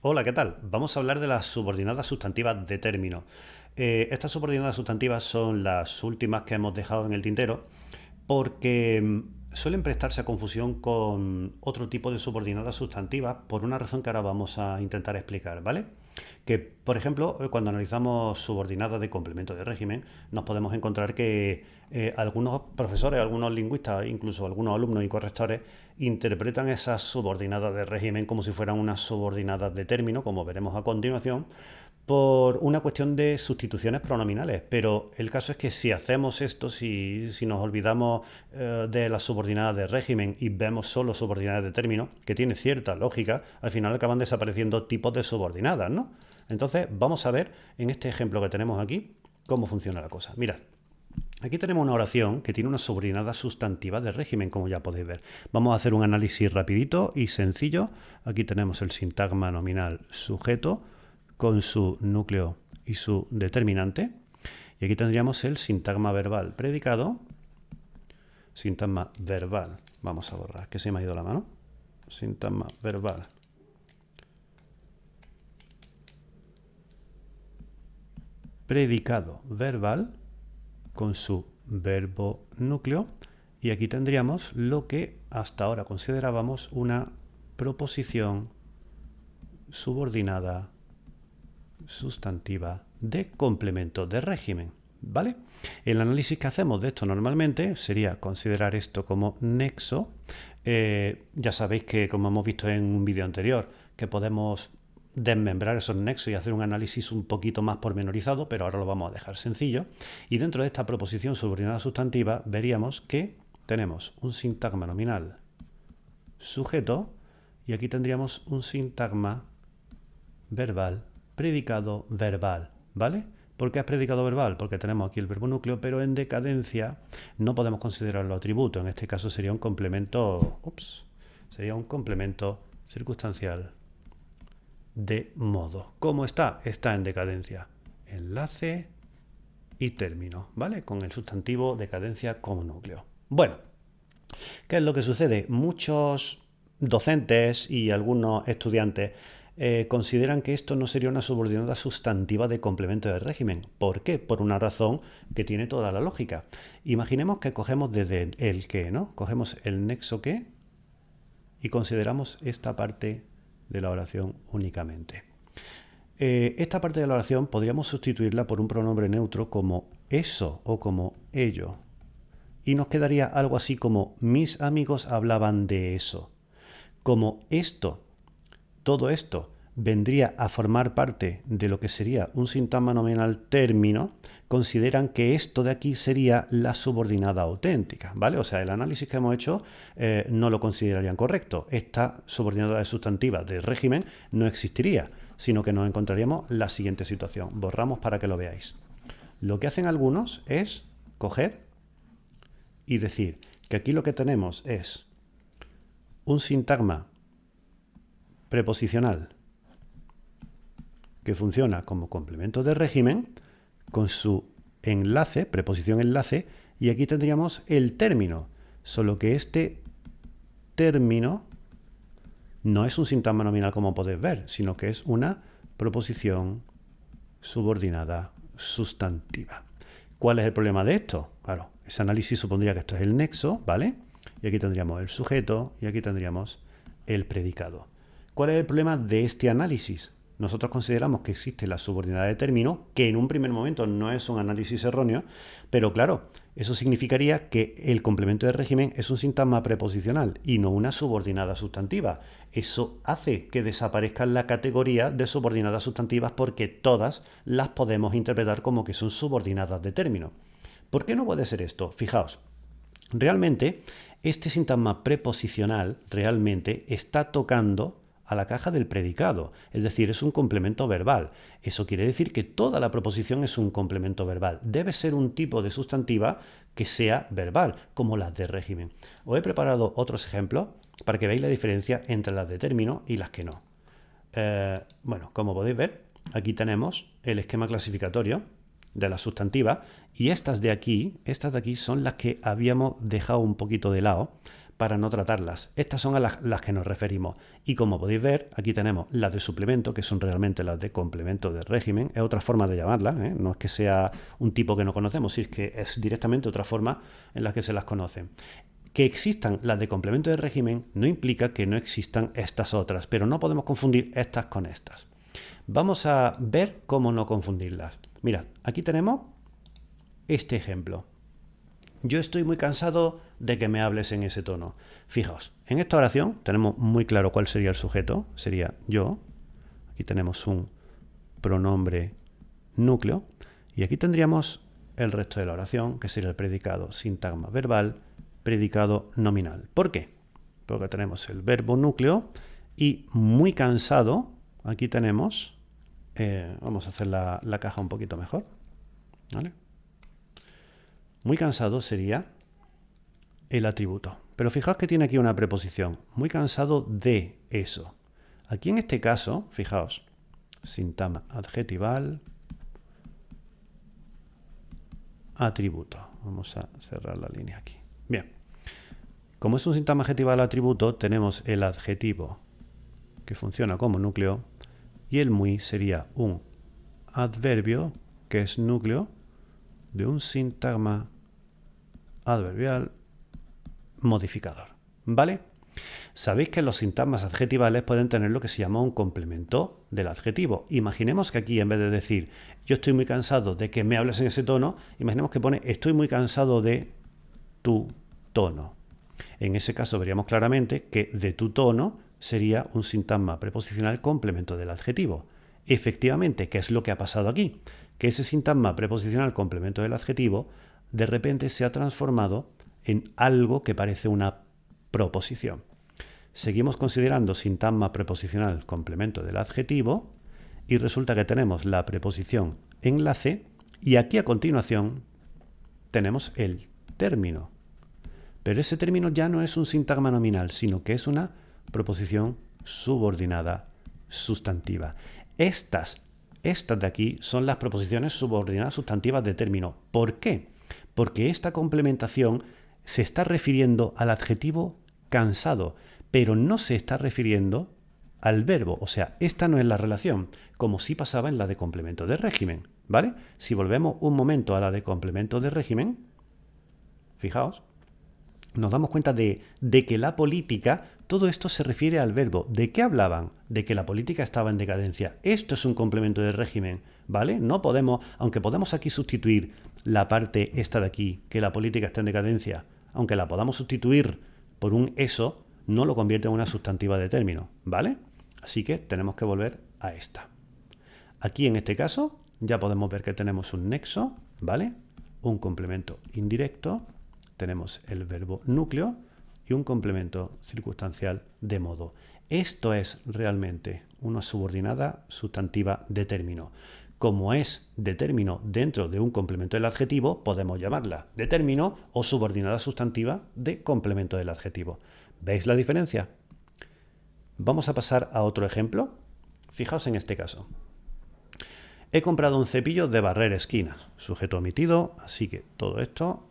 Hola, ¿qué tal? Vamos a hablar de las subordinadas sustantivas de término. Estas subordinadas sustantivas son las últimas que hemos dejado en el tintero porque suelen prestarse a confusión con otro tipo de subordinadas sustantivas por una razón que ahora vamos a intentar explicar, ¿vale? Que, por ejemplo, cuando analizamos subordinadas de complemento de régimen, nos podemos encontrar que algunos profesores, algunos lingüistas, incluso algunos alumnos y correctores, interpretan esas subordinadas de régimen como si fueran unas subordinadas de término, como veremos a continuación, por una cuestión de sustituciones pronominales. Pero el caso es que si hacemos esto, si nos olvidamos de las subordinadas de régimen y vemos solo subordinadas de término, que tiene cierta lógica, al final acaban desapareciendo tipos de subordinadas, ¿no? Entonces vamos a ver en este ejemplo que tenemos aquí cómo funciona la cosa. Mirad. Aquí tenemos una oración que tiene una subordinada sustantiva de régimen, como ya podéis ver. Vamos a hacer un análisis rapidito y sencillo. Aquí tenemos el sintagma nominal sujeto con su núcleo y su determinante. Y aquí tendríamos el sintagma verbal predicado. Sintagma verbal. Vamos a borrar, que se me ha ido la mano. Sintagma verbal. Predicado verbal con su verbo núcleo, y aquí tendríamos lo que hasta ahora considerábamos una proposición subordinada sustantiva de complemento de régimen, ¿vale? El análisis que hacemos de esto normalmente sería considerar esto como nexo. Ya sabéis que, como hemos visto en un vídeo anterior, que podemos desmembrar esos nexos y hacer un análisis un poquito más pormenorizado, pero ahora lo vamos a dejar sencillo. Y dentro de esta proposición subordinada sustantiva veríamos que tenemos un sintagma nominal sujeto y aquí tendríamos un sintagma verbal predicado verbal, ¿vale? ¿Por qué es predicado verbal? Porque tenemos aquí el verbo núcleo, pero en decadencia no podemos considerarlo atributo. En este caso sería un complemento, sería un complemento circunstancial de modo. ¿Cómo está? Está en decadencia. Enlace y término, ¿vale? Con el sustantivo decadencia como núcleo. Bueno, ¿qué es lo que sucede? Muchos docentes y algunos estudiantes consideran que esto no sería una subordinada sustantiva de complemento de régimen. ¿Por qué? Por una razón que tiene toda la lógica. Imaginemos que cogemos desde el que, ¿no? Cogemos el nexo que y consideramos esta parte de la oración únicamente. Esta parte de la oración podríamos sustituirla por un pronombre neutro como eso o como ello. Y nos quedaría algo así como mis amigos hablaban de eso. Como esto, todo esto, vendría a formar parte de lo que sería un sintagma nominal término, consideran que esto de aquí sería la subordinada auténtica, ¿vale? O sea, el análisis que hemos hecho no lo considerarían correcto. Esta subordinada sustantiva de régimen no existiría, sino que nos encontraríamos la siguiente situación. Borramos para que lo veáis. Lo que hacen algunos es coger y decir que aquí lo que tenemos es un sintagma preposicional que funciona como complemento de régimen con su enlace, preposición enlace, y aquí tendríamos el término, solo que este término no es un sintagma nominal como podéis ver, sino que es una proposición subordinada sustantiva. ¿Cuál es el problema de esto? Claro, ese análisis supondría que esto es el nexo, ¿vale? Y aquí tendríamos el sujeto y aquí tendríamos el predicado. ¿Cuál es el problema de este análisis? Nosotros consideramos que existe la subordinada de término, que en un primer momento no es un análisis erróneo, pero claro, eso significaría que el complemento de régimen es un sintagma preposicional y no una subordinada sustantiva. Eso hace que desaparezca la categoría de subordinadas sustantivas porque todas las podemos interpretar como que son subordinadas de término. ¿Por qué no puede ser esto? Fijaos, realmente este sintagma preposicional realmente está tocando a la caja del predicado, es decir, es un complemento verbal. Eso quiere decir que toda la proposición es un complemento verbal. Debe ser un tipo de sustantiva que sea verbal, como las de régimen. Os he preparado otros ejemplos para que veáis la diferencia entre las de término y las que no. Bueno, como podéis ver, aquí tenemos el esquema clasificatorio de las sustantivas y estas de aquí son las que habíamos dejado un poquito de lado para no tratarlas. Estas son a las que nos referimos. Y como podéis ver, aquí tenemos las de suplemento, que son realmente las de complemento de régimen. Es otra forma de llamarlas, ¿eh? No es que sea un tipo que no conocemos, sino que es directamente otra forma en la que se las conocen. Que existan las de complemento de régimen no implica que no existan estas otras, pero no podemos confundir estas con estas. Vamos a ver cómo no confundirlas. Mirad, aquí tenemos este ejemplo. Yo estoy muy cansado de que me hables en ese tono. Fijaos, en esta oración tenemos muy claro cuál sería el sujeto. Sería yo. Aquí tenemos un pronombre núcleo. Y aquí tendríamos el resto de la oración, que sería el predicado, sintagma verbal, predicado nominal. ¿Por qué? Porque tenemos el verbo núcleo y muy cansado. Aquí tenemos... vamos a hacer la caja un poquito mejor. ¿Vale? Muy cansado sería el atributo. Pero fijaos que tiene aquí una preposición. Muy cansado de eso. Aquí en este caso, fijaos, sintagma adjetival, atributo. Vamos a cerrar la línea aquí. Bien. Como es un sintagma adjetival atributo, tenemos el adjetivo que funciona como núcleo y el muy sería un adverbio que es núcleo de un sintagma adverbial modificador. ¿Vale? Sabéis que los sintagmas adjetivales pueden tener lo que se llama un complemento del adjetivo. Imaginemos que aquí, en vez de decir yo estoy muy cansado de que me hables en ese tono, imaginemos que pone estoy muy cansado de tu tono. En ese caso veríamos claramente que de tu tono sería un sintagma preposicional complemento del adjetivo. Efectivamente, ¿qué es lo que ha pasado aquí? Que ese sintagma preposicional complemento del adjetivo de repente se ha transformado en algo que parece una proposición. Seguimos considerando sintagma preposicional complemento del adjetivo y resulta que tenemos la preposición enlace y aquí a continuación tenemos el término. Pero ese término ya no es un sintagma nominal, sino que es una proposición subordinada sustantiva. Estas de aquí son las proposiciones subordinadas sustantivas de término. ¿Por qué? Porque esta complementación se está refiriendo al adjetivo cansado, pero no se está refiriendo al verbo. O sea, esta no es la relación, como sí pasaba en la de complemento de régimen. ¿Vale? Si volvemos un momento a la de complemento de régimen, fijaos, nos damos cuenta de que la política, todo esto se refiere al verbo. ¿De qué hablaban? De que la política estaba en decadencia. Esto es un complemento de régimen, ¿vale? No podemos, aunque podamos aquí sustituir la parte esta de aquí, que la política está en decadencia, aunque la podamos sustituir por un eso, no lo convierte en una sustantiva de término, ¿vale? Así que tenemos que volver a esta. Aquí en este caso ya podemos ver que tenemos un nexo, ¿vale? Un complemento indirecto. Tenemos el verbo núcleo y un complemento circunstancial de modo. Esto es realmente una subordinada sustantiva de término. Como es de término dentro de un complemento del adjetivo, podemos llamarla de término o subordinada sustantiva de complemento del adjetivo. ¿Veis la diferencia? Vamos a pasar a otro ejemplo. Fijaos en este caso. He comprado un cepillo de barrer esquinas. Sujeto omitido, así que todo esto...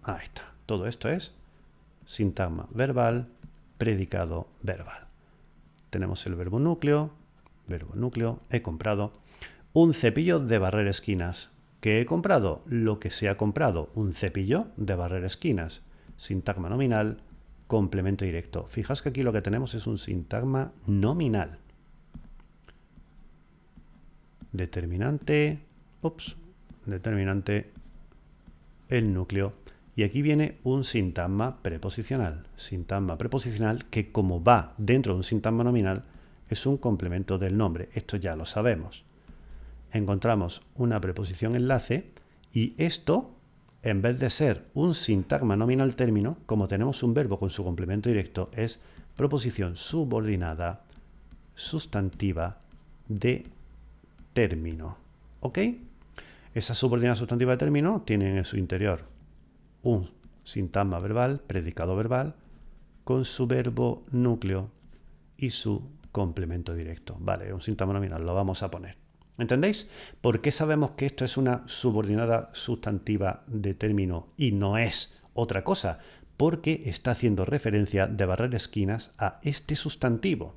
Ahí está. Todo esto es sintagma verbal, predicado verbal. Tenemos el verbo núcleo, he comprado un cepillo de barrer esquinas. ¿Qué he comprado? Lo que se ha comprado, un cepillo de barrer esquinas. Sintagma nominal, complemento directo. Fijaos que aquí lo que tenemos es un sintagma nominal. Determinante, el núcleo. Y aquí viene un sintagma preposicional. Sintagma preposicional que, como va dentro de un sintagma nominal, es un complemento del nombre. Esto ya lo sabemos. Encontramos una preposición enlace y esto, en vez de ser un sintagma nominal término, como tenemos un verbo con su complemento directo, es proposición subordinada sustantiva de término. ¿Ok? Esa subordinada sustantiva de término tiene en su interior un sintagma verbal, predicado verbal, con su verbo núcleo y su complemento directo. Vale, un sintagma nominal, lo vamos a poner. ¿Entendéis? ¿Por qué sabemos que esto es una subordinada sustantiva de término y no es otra cosa, porque está haciendo referencia de barrer esquinas a este sustantivo,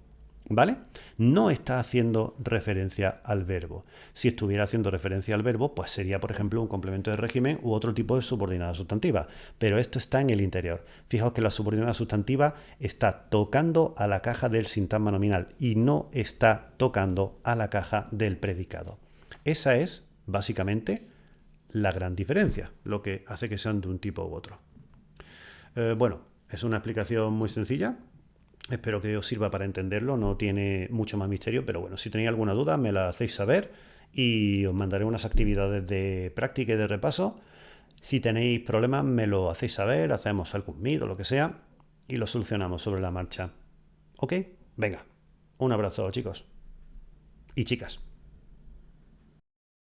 ¿vale? No está haciendo referencia al verbo. Si estuviera haciendo referencia al verbo, pues sería, por ejemplo, un complemento de régimen u otro tipo de subordinada sustantiva. Pero esto está en el interior. Fijaos que la subordinada sustantiva está tocando a la caja del sintagma nominal y no está tocando a la caja del predicado. Esa es, básicamente, la gran diferencia, lo que hace que sean de un tipo u otro. Bueno, es una explicación muy sencilla. Espero que os sirva para entenderlo, no tiene mucho más misterio, pero bueno, si tenéis alguna duda me la hacéis saber y os mandaré unas actividades de práctica y de repaso. Si tenéis problemas me lo hacéis saber, hacemos algún meet o lo que sea y lo solucionamos sobre la marcha. ¿Ok? Venga, un abrazo chicos y chicas.